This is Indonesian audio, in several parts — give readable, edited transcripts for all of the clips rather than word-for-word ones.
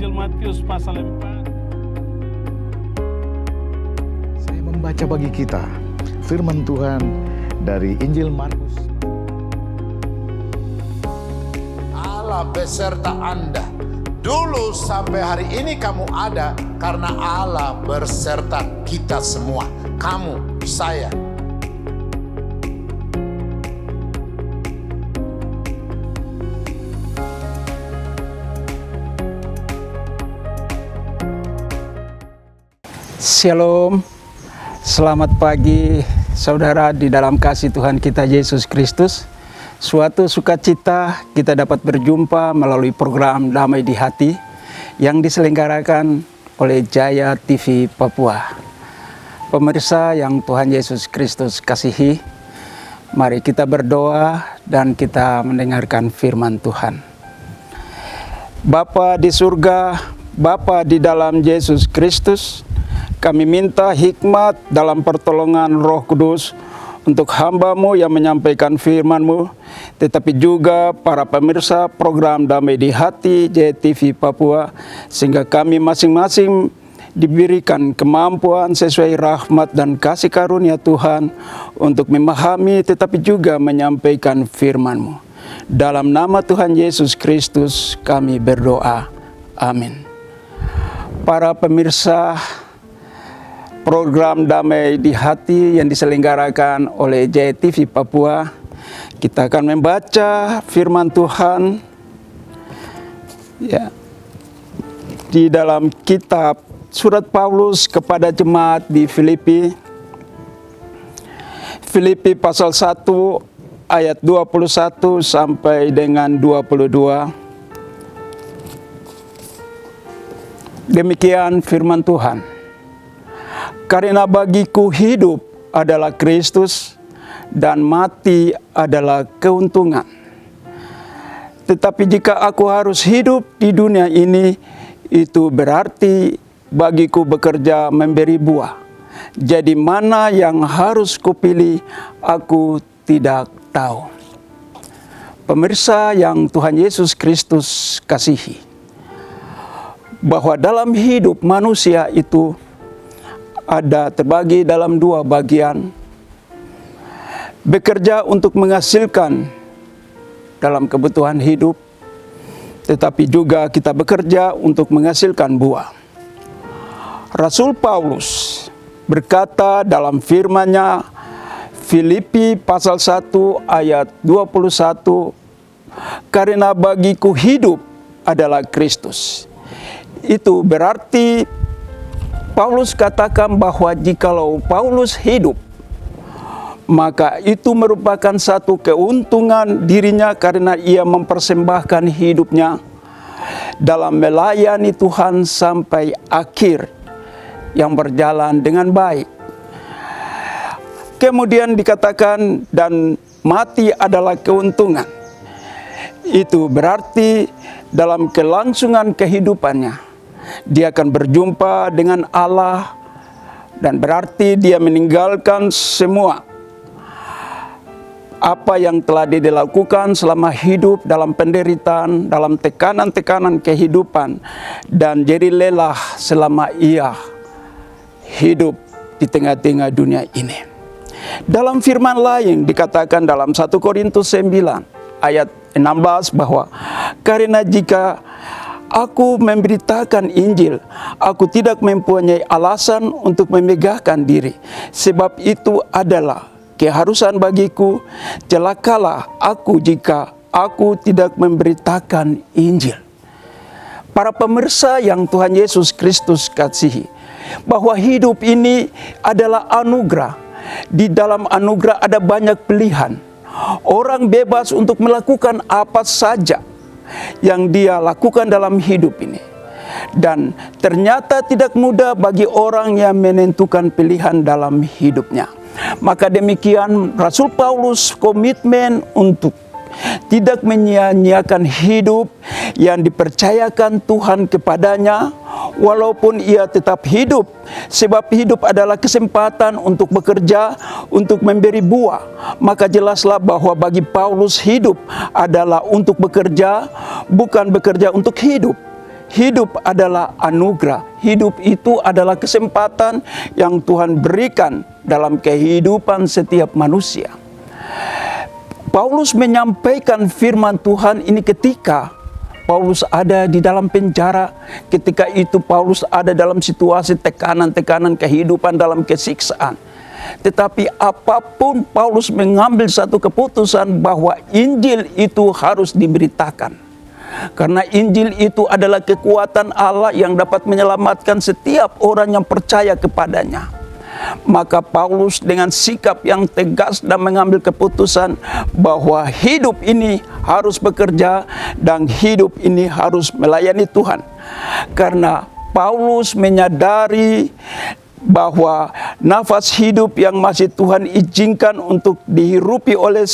Injil Matius pasal 4. Saya membaca bagi kita firman Tuhan dari Injil Markus. Allah beserta Anda. Dulu sampai hari ini kamu ada karena Allah berserta kita semua. Kamu, saya. Shalom, selamat pagi saudara di dalam kasih Tuhan kita Yesus Kristus. Suatu sukacita kita dapat berjumpa melalui program Damai di Hati yang diselenggarakan oleh Jaya TV Papua. Pemirsa yang Tuhan Yesus Kristus kasihi, mari kita berdoa dan kita mendengarkan firman Tuhan. Bapa di surga, Bapa di dalam Yesus Kristus, kami minta hikmat dalam pertolongan Roh Kudus untuk hamba-Mu yang menyampaikan firman-Mu, tetapi juga para pemirsa program Damai di Hati JTV Papua, sehingga kami masing-masing diberikan kemampuan sesuai rahmat dan kasih karunia Tuhan untuk memahami tetapi juga menyampaikan firman-Mu. Dalam nama Tuhan Yesus Kristus kami berdoa. Amin. Para pemirsa program Damai di Hati yang diselenggarakan oleh JTV Papua, kita akan membaca firman Tuhan ya, di dalam kitab surat Paulus kepada jemaat di Filipi. Filipi pasal 1 ayat 21 sampai dengan 22. Demikian firman Tuhan. Karena bagiku hidup adalah Kristus dan mati adalah keuntungan. Tetapi jika aku harus hidup di dunia ini, itu berarti bagiku bekerja memberi buah. Jadi mana yang harus kupilih, aku tidak tahu. Pemirsa yang Tuhan Yesus Kristus kasihi, bahwa dalam hidup manusia itu ada terbagi dalam dua bagian. Bekerja untuk menghasilkan dalam kebutuhan hidup, tetapi juga kita bekerja untuk menghasilkan buah. Rasul Paulus berkata dalam firman-Nya, Filipi pasal 1 ayat 21, karena bagiku hidup adalah Kristus. Itu berarti Paulus katakan bahwa jikalau Paulus hidup, maka itu merupakan satu keuntungan dirinya karena ia mempersembahkan hidupnya dalam melayani Tuhan sampai akhir yang berjalan dengan baik. Kemudian dikatakan dan mati adalah keuntungan. Itu berarti dalam kelangsungan kehidupannya dia akan berjumpa dengan Allah, dan berarti dia meninggalkan semua apa yang telah dia lakukan selama hidup dalam penderitaan, dalam tekanan-tekanan kehidupan, dan jadi lelah selama ia hidup di tengah-tengah dunia ini. Dalam firman lain dikatakan dalam 1 Korintus 9 ayat 16 bahwa karena jika aku memberitakan Injil, aku tidak mempunyai alasan untuk memegahkan diri. Sebab itu adalah keharusan bagiku, celakalah aku jika aku tidak memberitakan Injil. Para pemirsa yang Tuhan Yesus Kristus kasihi, bahwa hidup ini adalah anugerah. Di dalam anugerah ada banyak pilihan. Orang bebas untuk melakukan apa saja yang dia lakukan dalam hidup ini. Dan ternyata tidak mudah bagi orang yang menentukan pilihan dalam hidupnya. Maka demikian Rasul Paulus komitmen untuk tidak menyia-nyiakan hidup yang dipercayakan Tuhan kepadanya, walaupun ia tetap hidup. Sebab hidup adalah kesempatan untuk bekerja, untuk memberi buah. Maka jelaslah bahwa bagi Paulus hidup adalah untuk bekerja, bukan bekerja untuk hidup. Hidup adalah anugerah. Hidup itu adalah kesempatan yang Tuhan berikan dalam kehidupan setiap manusia. Paulus menyampaikan firman Tuhan ini ketika Paulus ada di dalam penjara. Ketika itu Paulus ada dalam situasi tekanan-tekanan kehidupan dalam kesiksaan. Tetapi apapun Paulus mengambil satu keputusan bahwa Injil itu harus diberitakan. Karena Injil itu adalah kekuatan Allah yang dapat menyelamatkan setiap orang yang percaya kepadanya. Maka Paulus dengan sikap yang tegas dan mengambil keputusan bahwa hidup ini harus bekerja dan hidup ini harus melayani Tuhan. Karena Paulus menyadari bahwa nafas hidup yang masih Tuhan izinkan untuk dihirupi oleh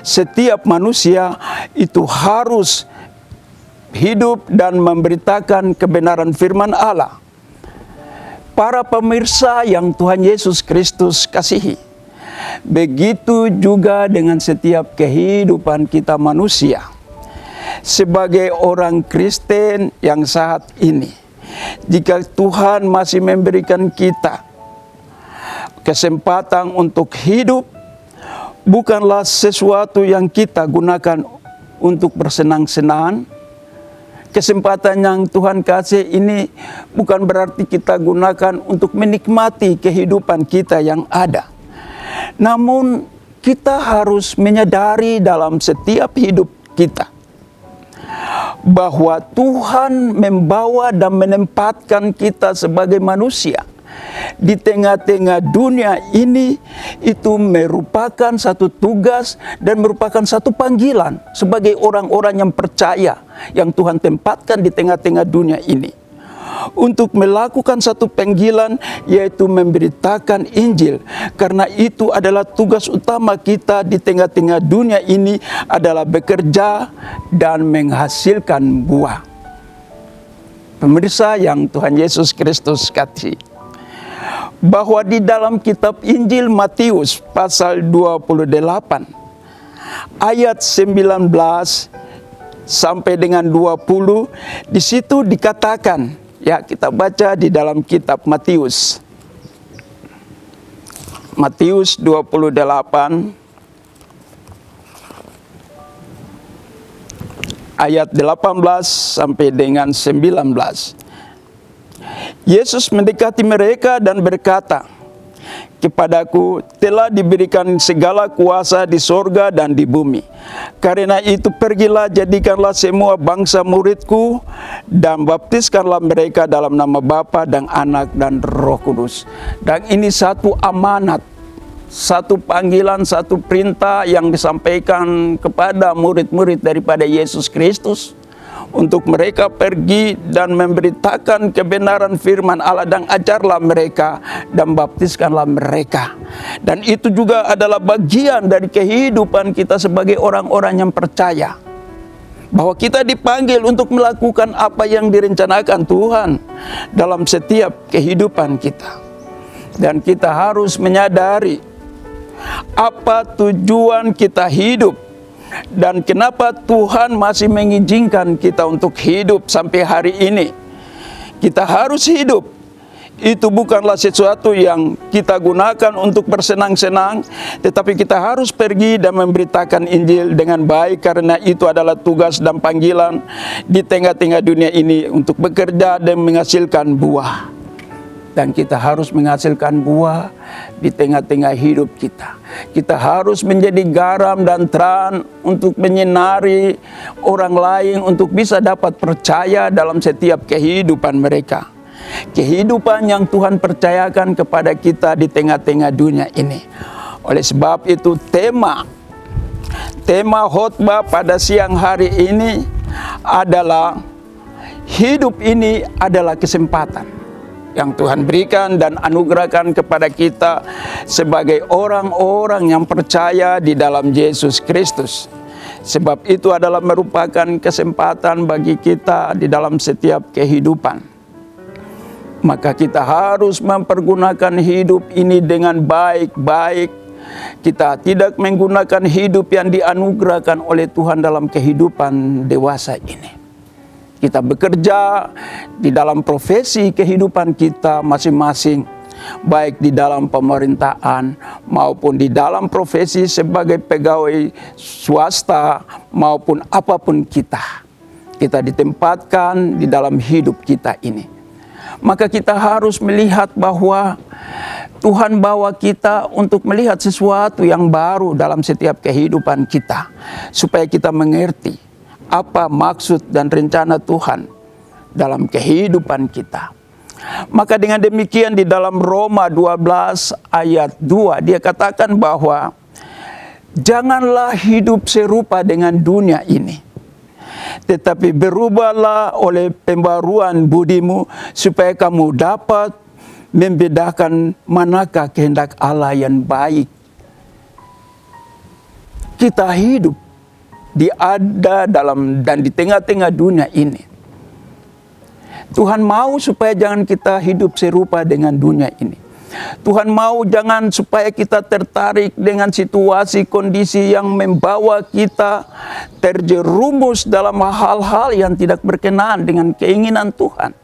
setiap manusia itu harus hidup dan memberitakan kebenaran firman Allah. Para pemirsa yang Tuhan Yesus Kristus kasihi, begitu juga dengan setiap kehidupan kita manusia. Sebagai orang Kristen yang saat ini, jika Tuhan masih memberikan kita kesempatan untuk hidup, bukanlah sesuatu yang kita gunakan untuk bersenang-senang. Kesempatan yang Tuhan kasih ini bukan berarti kita gunakan untuk menikmati kehidupan kita yang ada. Namun kita harus menyadari dalam setiap hidup kita bahwa Tuhan membawa dan menempatkan kita sebagai manusia di tengah-tengah dunia ini, itu merupakan satu tugas dan merupakan satu panggilan sebagai orang-orang yang percaya yang Tuhan tempatkan di tengah-tengah dunia ini untuk melakukan satu panggilan, yaitu memberitakan Injil. Karena itu adalah tugas utama kita di tengah-tengah dunia ini, adalah bekerja dan menghasilkan buah. Pemirsa yang Tuhan Yesus Kristus kasihi, bahwa di dalam kitab Injil Matius pasal 28 ayat 19 sampai dengan 20, di situ dikatakan, ya kita baca di dalam kitab Matius. Matius 28 ayat 18 sampai dengan 19. Yesus mendekati mereka dan berkata, "Kepadaku telah diberikan segala kuasa di sorga dan di bumi. Karena itu pergilah, jadikanlah semua bangsa muridku, dan baptiskanlah mereka dalam nama Bapa dan Anak dan Roh Kudus." Dan ini satu amanat, satu panggilan, satu perintah yang disampaikan kepada murid-murid daripada Yesus Kristus, untuk mereka pergi dan memberitakan kebenaran firman Allah, dan ajarlah mereka dan baptiskanlah mereka. Dan itu juga adalah bagian dari kehidupan kita sebagai orang-orang yang percaya, bahwa kita dipanggil untuk melakukan apa yang direncanakan Tuhan dalam setiap kehidupan kita. Dan kita harus menyadari apa tujuan kita hidup, dan kenapa Tuhan masih mengizinkan kita untuk hidup sampai hari ini. Kita harus hidup. Itu bukanlah sesuatu yang kita gunakan untuk bersenang-senang, tetapi kita harus pergi dan memberitakan Injil dengan baik, karena itu adalah tugas dan panggilan di tengah-tengah dunia ini untuk bekerja dan menghasilkan buah. Dan kita harus menghasilkan buah di tengah-tengah hidup kita. Kita harus menjadi garam dan terang untuk menyinari orang lain, untuk bisa dapat percaya dalam setiap kehidupan mereka. Kehidupan yang Tuhan percayakan kepada kita di tengah-tengah dunia ini. Oleh sebab itu tema khotbah pada siang hari ini adalah, hidup ini adalah kesempatan yang Tuhan berikan dan anugerahkan kepada kita sebagai orang-orang yang percaya di dalam Yesus Kristus. Sebab itu adalah merupakan kesempatan bagi kita di dalam setiap kehidupan. Maka kita harus mempergunakan hidup ini dengan baik-baik. Kita tidak menggunakan hidup yang dianugerahkan oleh Tuhan dalam kehidupan dewasa ini. Kita bekerja di dalam profesi kehidupan kita masing-masing, baik di dalam pemerintahan maupun di dalam profesi sebagai pegawai swasta maupun apapun kita ditempatkan di dalam hidup kita ini. Maka kita harus melihat bahwa Tuhan bawa kita untuk melihat sesuatu yang baru dalam setiap kehidupan kita, supaya kita mengerti apa maksud dan rencana Tuhan dalam kehidupan kita. Maka dengan demikian di dalam Roma 12 ayat 2 dia katakan bahwa janganlah hidup serupa dengan dunia ini, tetapi berubahlah oleh pembaruan budimu supaya kamu dapat membedakan manakah kehendak Allah yang baik. Kita hidup di tengah-tengah dunia ini. Tuhan mau supaya jangan kita hidup serupa dengan dunia ini. Tuhan mau jangan supaya kita tertarik dengan situasi kondisi yang membawa kita terjerumus dalam hal-hal yang tidak berkenan dengan keinginan Tuhan.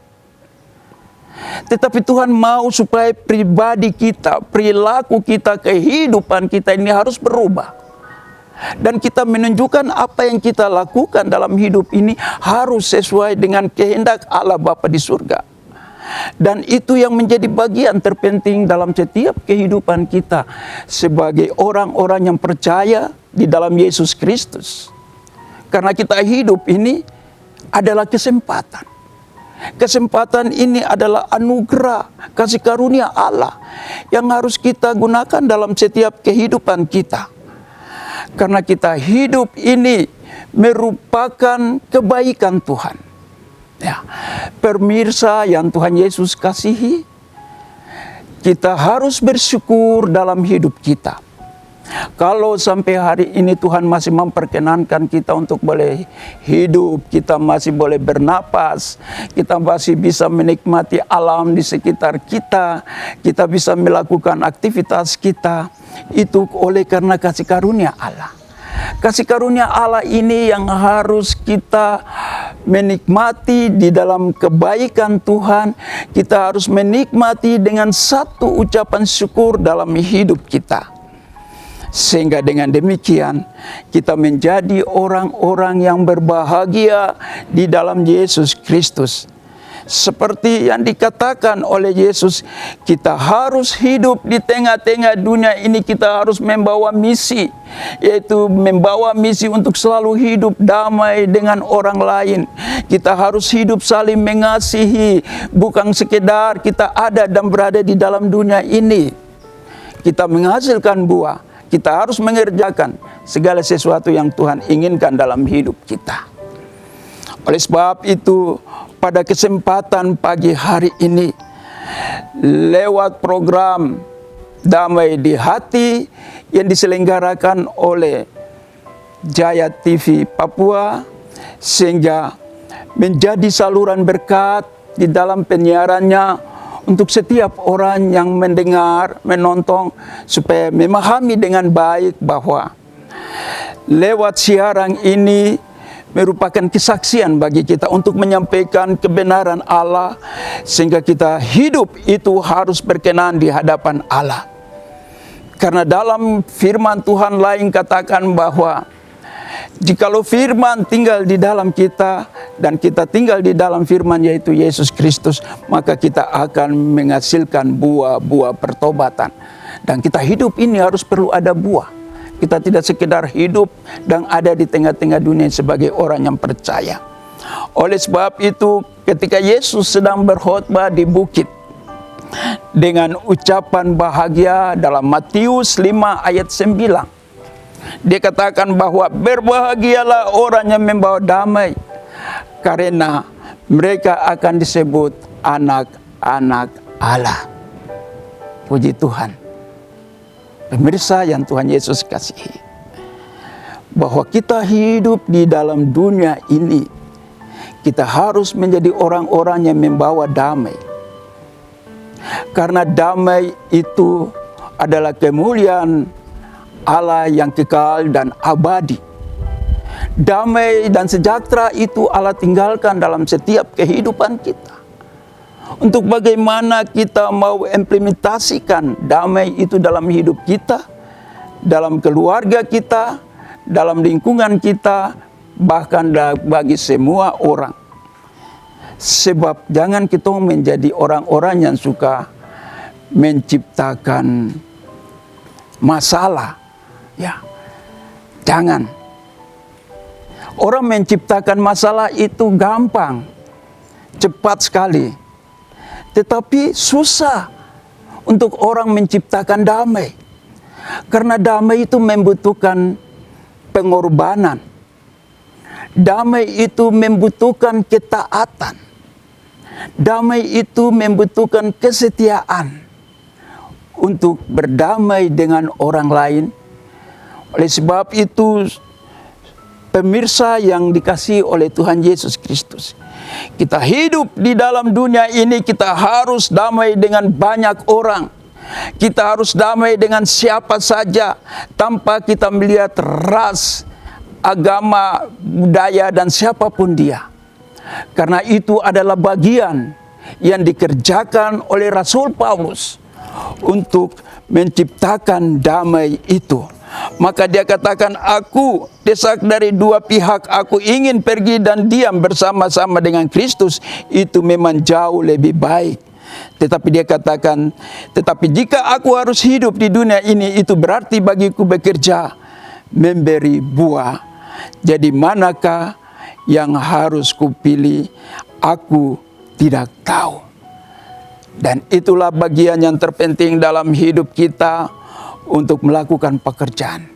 Tetapi Tuhan mau supaya pribadi kita, perilaku kita, kehidupan kita ini harus berubah. Dan kita menunjukkan apa yang kita lakukan dalam hidup ini harus sesuai dengan kehendak Allah Bapa di surga. Dan itu yang menjadi bagian terpenting dalam setiap kehidupan kita sebagai orang-orang yang percaya di dalam Yesus Kristus. Karena kita hidup ini adalah kesempatan. Kesempatan ini adalah anugerah, kasih karunia Allah yang harus kita gunakan dalam setiap kehidupan kita. Karena kita hidup ini merupakan kebaikan Tuhan. Ya, pemirsa yang Tuhan Yesus kasihi, kita harus bersyukur dalam hidup kita. Kalau sampai hari ini Tuhan masih memperkenankan kita untuk boleh hidup, kita masih boleh bernapas, kita masih bisa menikmati alam di sekitar kita, kita bisa melakukan aktivitas kita, itu oleh karena kasih karunia Allah. Kasih karunia Allah ini yang harus kita menikmati di dalam kebaikan Tuhan. Kita harus menikmati dengan satu ucapan syukur dalam hidup kita. Sehingga dengan demikian kita menjadi orang-orang yang berbahagia di dalam Yesus Kristus. Seperti yang dikatakan oleh Yesus, kita harus hidup di tengah-tengah dunia ini, kita harus membawa misi, yaitu membawa misi untuk selalu hidup damai dengan orang lain. Kita harus hidup saling mengasihi, bukan sekedar kita ada dan berada di dalam dunia ini. Kita menghasilkan buah, kita harus mengerjakan segala sesuatu yang Tuhan inginkan dalam hidup kita. Oleh sebab itu, pada kesempatan pagi hari ini, lewat program Damai di Hati yang diselenggarakan oleh Jaya TV Papua, sehingga menjadi saluran berkat di dalam penyiarannya untuk setiap orang yang mendengar, menonton, supaya memahami dengan baik bahwa lewat siaran ini merupakan kesaksian bagi kita untuk menyampaikan kebenaran Allah, sehingga kita hidup itu harus berkenan di hadapan Allah. Karena dalam firman Tuhan lain katakan bahwa jikalau firman tinggal di dalam kita dan kita tinggal di dalam firman, yaitu Yesus Kristus, maka kita akan menghasilkan buah-buah pertobatan. Dan kita hidup ini harus perlu ada buah. Kita tidak sekedar hidup dan ada di tengah-tengah dunia sebagai orang yang percaya. Oleh sebab itu, ketika Yesus sedang berkhotbah di bukit dengan ucapan bahagia dalam Matius 5 ayat 9, dia katakan bahwa berbahagialah orang yang membawa damai, karena mereka akan disebut anak-anak Allah. Puji Tuhan. Pemirsa yang Tuhan Yesus kasihi, bahwa kita hidup di dalam dunia ini, kita harus menjadi orang-orang yang membawa damai. Karena damai itu adalah kemuliaan Allah yang kekal dan abadi. Damai dan sejahtera itu Allah tinggalkan dalam setiap kehidupan kita. Untuk bagaimana kita mau implementasikan damai itu dalam hidup kita, dalam keluarga kita, dalam lingkungan kita, bahkan bagi semua orang. Sebab jangan kita menjadi orang-orang yang suka menciptakan masalah. Ya, jangan. Orang menciptakan masalah itu gampang, cepat sekali. Tetapi susah untuk orang menciptakan damai. Karena damai itu membutuhkan pengorbanan. Damai itu membutuhkan ketaatan. Damai itu membutuhkan kesetiaan untuk berdamai dengan orang lain. Oleh sebab itu, pemirsa yang dikasihi oleh Tuhan Yesus Kristus, kita hidup di dalam dunia ini, kita harus damai dengan banyak orang. Kita harus damai dengan siapa saja tanpa kita melihat ras, agama, budaya, dan siapapun dia. Karena itu adalah bagian yang dikerjakan oleh Rasul Paulus untuk menciptakan damai itu. Maka dia katakan, aku desak dari dua pihak, aku ingin pergi dan diam bersama-sama dengan Kristus, itu memang jauh lebih baik. Tetapi dia katakan, tetapi jika aku harus hidup di dunia ini, itu berarti bagiku bekerja, memberi buah. Jadi manakah yang harus kupilih? Aku tidak tahu. Dan itulah bagian yang terpenting dalam hidup kita untuk melakukan pekerjaan.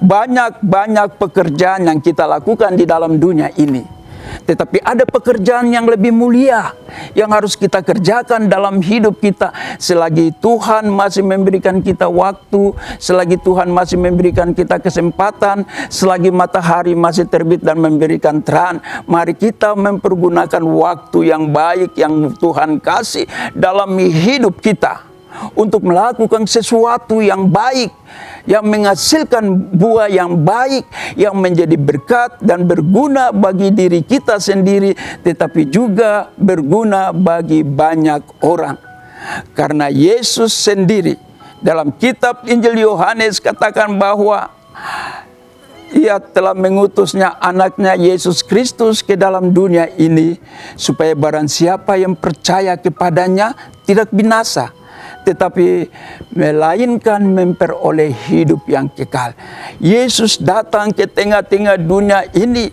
Banyak pekerjaan yang kita lakukan di dalam dunia ini. Tetapi ada pekerjaan yang lebih mulia yang harus kita kerjakan dalam hidup kita. Selagi Tuhan masih memberikan kita waktu, selagi Tuhan masih memberikan kita kesempatan, selagi matahari masih terbit dan memberikan terang, mari kita mempergunakan waktu yang baik yang Tuhan kasih dalam hidup kita untuk melakukan sesuatu yang baik, yang menghasilkan buah yang baik, yang menjadi berkat dan berguna bagi diri kita sendiri, tetapi juga berguna bagi banyak orang. Karena Yesus sendiri dalam kitab Injil Yohanes katakan bahwa Ia telah mengutusnya anaknya Yesus Kristus ke dalam dunia ini, supaya barang siapa yang percaya kepadanya tidak binasa, tetapi melainkan memperoleh hidup yang kekal. Yesus datang ke tengah-tengah dunia ini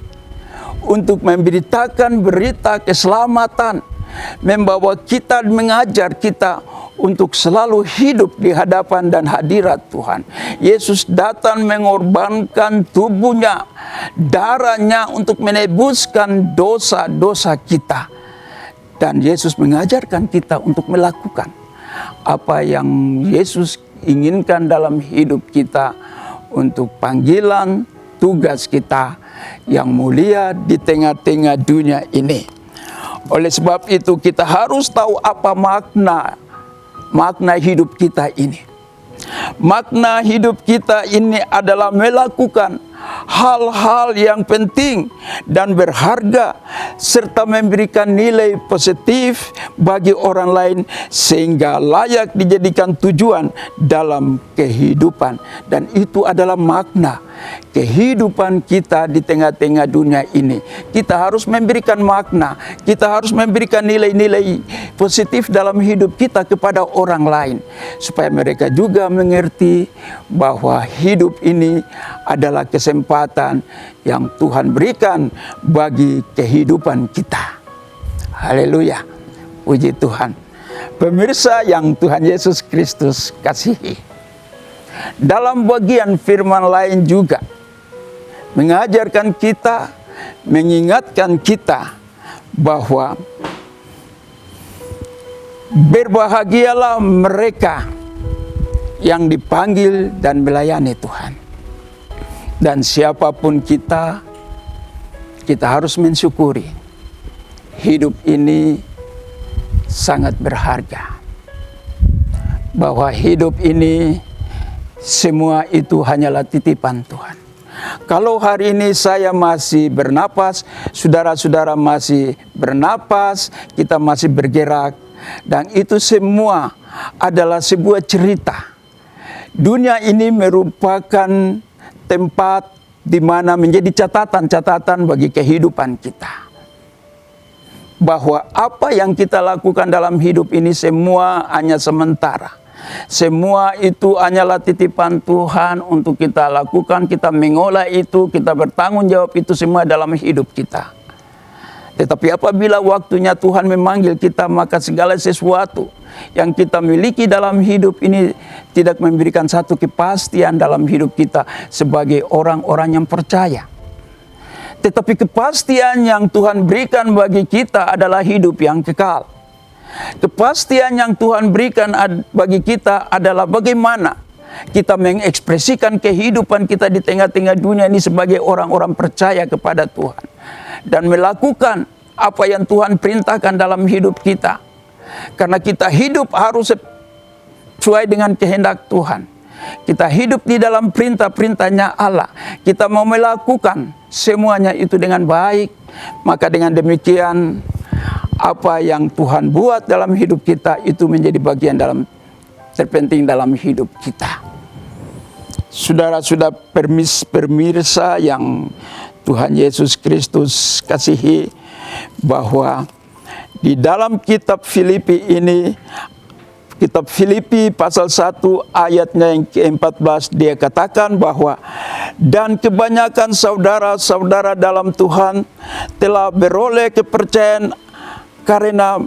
untuk memberitakan berita keselamatan, membawa kita, mengajar kita untuk selalu hidup di hadapan dan hadirat Tuhan. Yesus datang mengorbankan tubuhnya, darahnya untuk menebuskan dosa-dosa kita. Dan Yesus mengajarkan kita untuk melakukan apa yang Yesus inginkan dalam hidup kita, untuk panggilan tugas kita yang mulia di tengah-tengah dunia ini. Oleh sebab itu kita harus tahu apa makna hidup kita ini. Makna hidup kita ini adalah melakukan hal-hal yang penting dan berharga, serta memberikan nilai positif bagi orang lain, sehingga layak dijadikan tujuan dalam kehidupan. Dan itu adalah makna kehidupan kita di tengah-tengah dunia ini. Kita harus memberikan makna, kita harus memberikan nilai-nilai positif dalam hidup kita kepada orang lain, supaya mereka juga mengerti bahwa hidup ini adalah kesempatan yang Tuhan berikan bagi kehidupan kita. Haleluya, puji Tuhan. Pemirsa yang Tuhan Yesus Kristus kasihi, dalam bagian firman lain juga mengajarkan kita, mengingatkan kita bahwa berbahagialah mereka yang dipanggil dan melayani Tuhan. Dan siapapun kita harus mensyukuri hidup ini sangat berharga. Bahwa hidup ini semua itu hanyalah titipan Tuhan. Kalau hari ini saya masih bernapas, saudara-saudara masih bernapas, kita masih bergerak, dan itu semua adalah sebuah cerita. Dunia ini merupakan tempat di mana menjadi catatan-catatan bagi kehidupan kita. Bahwa apa yang kita lakukan dalam hidup ini semua hanya sementara. Semua itu hanyalah titipan Tuhan untuk kita lakukan, kita mengolah itu, kita bertanggung jawab itu semua dalam hidup kita. Tetapi apabila waktunya Tuhan memanggil kita, maka segala sesuatu yang kita miliki dalam hidup ini tidak memberikan satu kepastian dalam hidup kita sebagai orang-orang yang percaya. Tetapi kepastian yang Tuhan berikan bagi kita adalah hidup yang kekal. Kepastian yang Tuhan berikan bagi kita adalah bagaimana kita mengekspresikan kehidupan kita di tengah-tengah dunia ini sebagai orang-orang percaya kepada Tuhan. Dan melakukan apa yang Tuhan perintahkan dalam hidup kita. Karena kita hidup harus sesuai dengan kehendak Tuhan. Kita hidup di dalam perintah-perintahnya Allah. Kita mau melakukan semuanya itu dengan baik. Maka dengan demikian apa yang Tuhan buat dalam hidup kita itu menjadi bagian terpenting dalam hidup kita. Saudara-saudara pemirsa yang Tuhan Yesus Kristus kasihi, bahwa di dalam kitab Filipi ini, kitab Filipi pasal 1 ayatnya yang ke-14, dia katakan bahwa dan kebanyakan saudara-saudara dalam Tuhan telah beroleh kepercayaan karena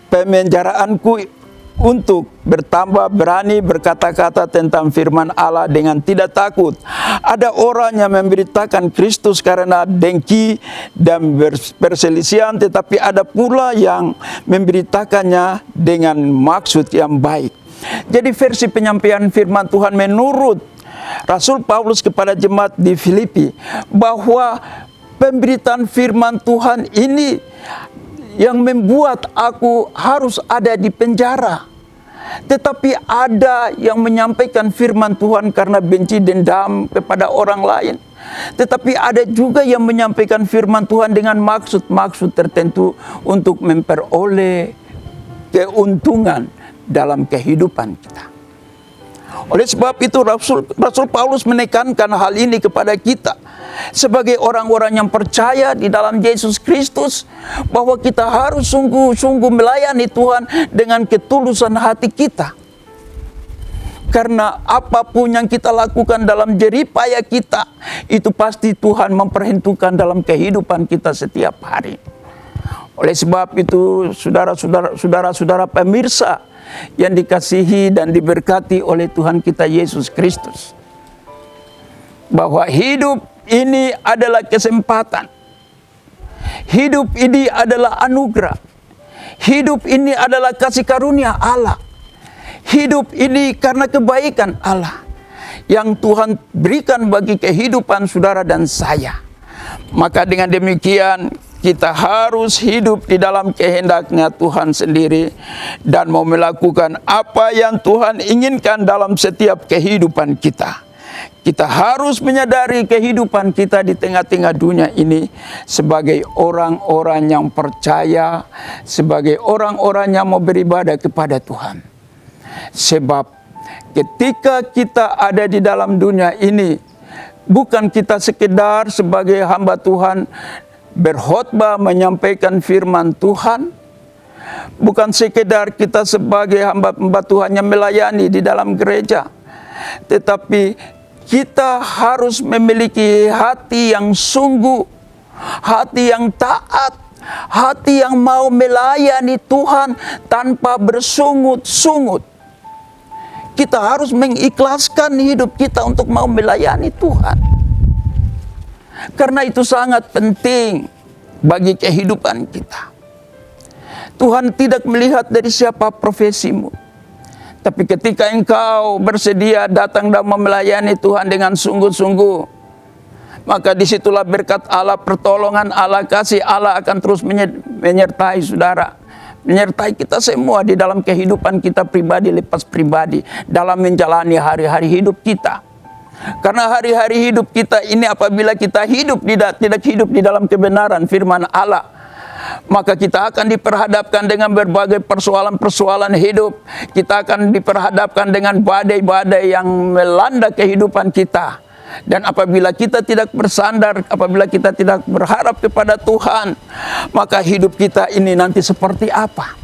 pemenjaraanku untuk bertambah berani berkata-kata tentang firman Allah dengan tidak takut. Ada orang yang memberitakan Kristus karena dengki dan perselisihan, tetapi ada pula yang memberitakannya dengan maksud yang baik. Jadi versi penyampaian firman Tuhan menurut Rasul Paulus kepada jemaat di Filipi, bahwa pemberitaan firman Tuhan ini yang membuat aku harus ada di penjara. Tetapi ada yang menyampaikan firman Tuhan karena benci dendam kepada orang lain. Tetapi ada juga yang menyampaikan firman Tuhan dengan maksud-maksud tertentu untuk memperoleh keuntungan dalam kehidupan kita. Oleh sebab itu Rasul Paulus menekankan hal ini kepada kita sebagai orang-orang yang percaya di dalam Yesus Kristus, bahwa kita harus sungguh-sungguh melayani Tuhan dengan ketulusan hati kita. Karena apapun yang kita lakukan dalam jeripaya kita, itu pasti Tuhan memperhitungkan dalam kehidupan kita setiap hari. Oleh sebab itu saudara-saudara pemirsa yang dikasihi dan diberkati oleh Tuhan kita Yesus Kristus, bahwa hidup ini adalah kesempatan. Hidup ini adalah anugerah. Hidup ini adalah kasih karunia Allah. Hidup ini karena kebaikan Allah yang Tuhan berikan bagi kehidupan saudara dan saya. Maka dengan demikian kita harus hidup di dalam kehendaknya Tuhan sendiri dan mau melakukan apa yang Tuhan inginkan dalam setiap kehidupan kita. Kita harus menyadari kehidupan kita di tengah-tengah dunia ini sebagai orang-orang yang percaya, sebagai orang-orang yang mau beribadah kepada Tuhan. Sebab ketika kita ada di dalam dunia ini, bukan kita sekedar sebagai hamba Tuhan berkhotbah menyampaikan firman Tuhan, bukan sekedar kita sebagai hamba Tuhan yang melayani di dalam gereja, tetapi kita harus memiliki hati yang sungguh, hati yang taat, hati yang mau melayani Tuhan tanpa bersungut-sungut. Kita harus mengikhlaskan hidup kita untuk mau melayani Tuhan. Karena itu sangat penting bagi kehidupan kita. Tuhan tidak melihat dari siapa profesimu, tapi ketika engkau bersedia datang dan melayani Tuhan dengan sungguh-sungguh, maka disitulah berkat Allah, pertolongan Allah, kasih Allah akan terus menyertai saudara. menyertai kita semua di dalam kehidupan kita pribadi lepas pribadi, dalam menjalani hari-hari hidup kita. Karena hari-hari hidup kita ini apabila kita tidak hidup di dalam kebenaran firman Allah, maka kita akan diperhadapkan dengan berbagai persoalan-persoalan hidup. Kita akan diperhadapkan dengan badai-badai yang melanda kehidupan kita. Dan apabila kita tidak bersandar, apabila kita tidak berharap kepada Tuhan, maka hidup kita ini nanti seperti apa?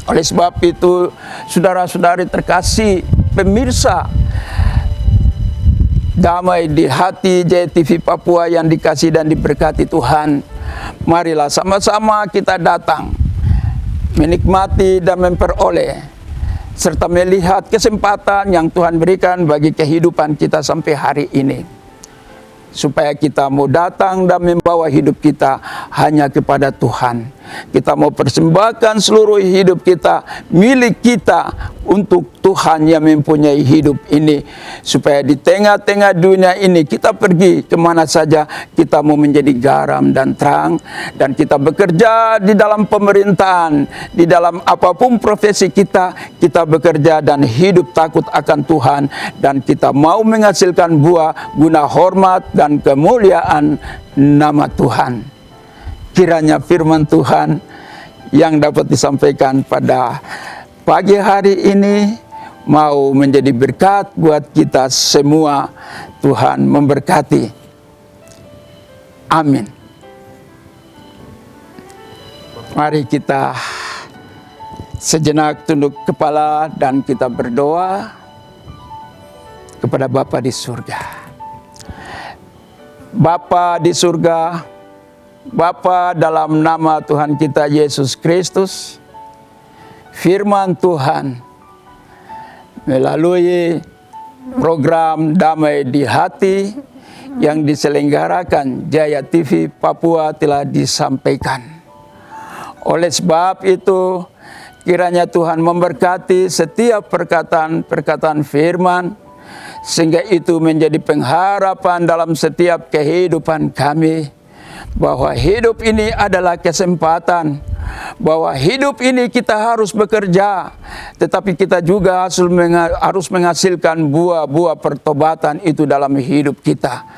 Oleh sebab itu, saudara-saudari terkasih, pemirsa Damai di Hati JTV Papua yang dikasih dan diberkati Tuhan, marilah sama-sama kita datang menikmati dan memperoleh serta melihat kesempatan yang Tuhan berikan bagi kehidupan kita sampai hari ini, supaya kita mau datang dan membawa hidup kita hanya kepada Tuhan. Kita mau persembahkan seluruh hidup kita, milik kita, untuk Tuhan yang mempunyai hidup ini, supaya di tengah-tengah dunia ini kita pergi kemana saja, kita mau menjadi garam dan terang, dan kita bekerja di dalam pemerintahan, di dalam apapun profesi kita bekerja dan hidup takut akan Tuhan, dan kita mau menghasilkan buah guna hormat dan kemuliaan nama Tuhan. Kiranya firman Tuhan yang dapat disampaikan pada pagi hari ini mau menjadi berkat buat kita semua. Tuhan memberkati. Amin. Mari kita sejenak tunduk kepala dan kita berdoa kepada Bapa di surga. Bapa di surga, Bapa, dalam nama Tuhan kita Yesus Kristus, firman Tuhan melalui program Damai di Hati yang diselenggarakan Jaya TV Papua telah disampaikan. Oleh sebab itu, kiranya Tuhan memberkati setiap perkataan-perkataan firman, sehingga itu menjadi pengharapan dalam setiap kehidupan kami, bahwa hidup ini adalah kesempatan, bahwa hidup ini kita harus bekerja, tetapi kita juga harus menghasilkan buah-buah pertobatan itu dalam hidup kita,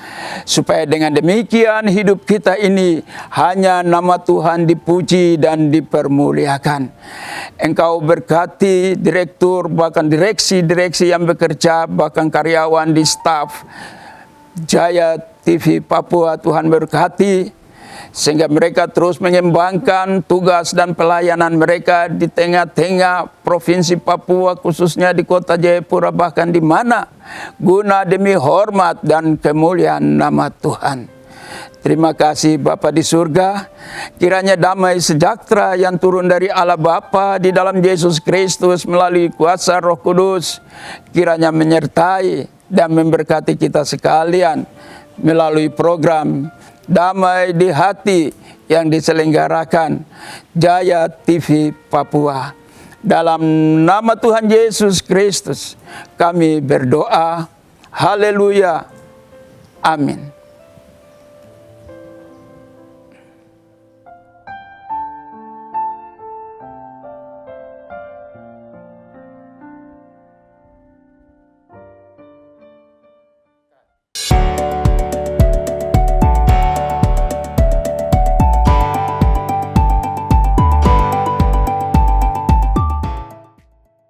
supaya dengan demikian hidup kita ini hanya nama Tuhan dipuji dan dipermuliakan. Engkau berkati direktur, bahkan direksi-direksi yang bekerja, bahkan karyawan di staf Jaya TV Papua, Tuhan berkati, sehingga mereka terus mengembangkan tugas dan pelayanan mereka di tengah-tengah Provinsi Papua, khususnya di kota Jayapura, bahkan di mana, guna demi hormat dan kemuliaan nama Tuhan. Terima kasih Bapa di surga, kiranya damai sejahtera yang turun dari Allah Bapa di dalam Yesus Kristus melalui kuasa Roh Kudus, kiranya menyertai dan memberkati kita sekalian melalui program Damai di Hati yang diselenggarakan Jaya TV Papua. Dalam nama Tuhan Yesus Kristus kami berdoa. Haleluya. Amin.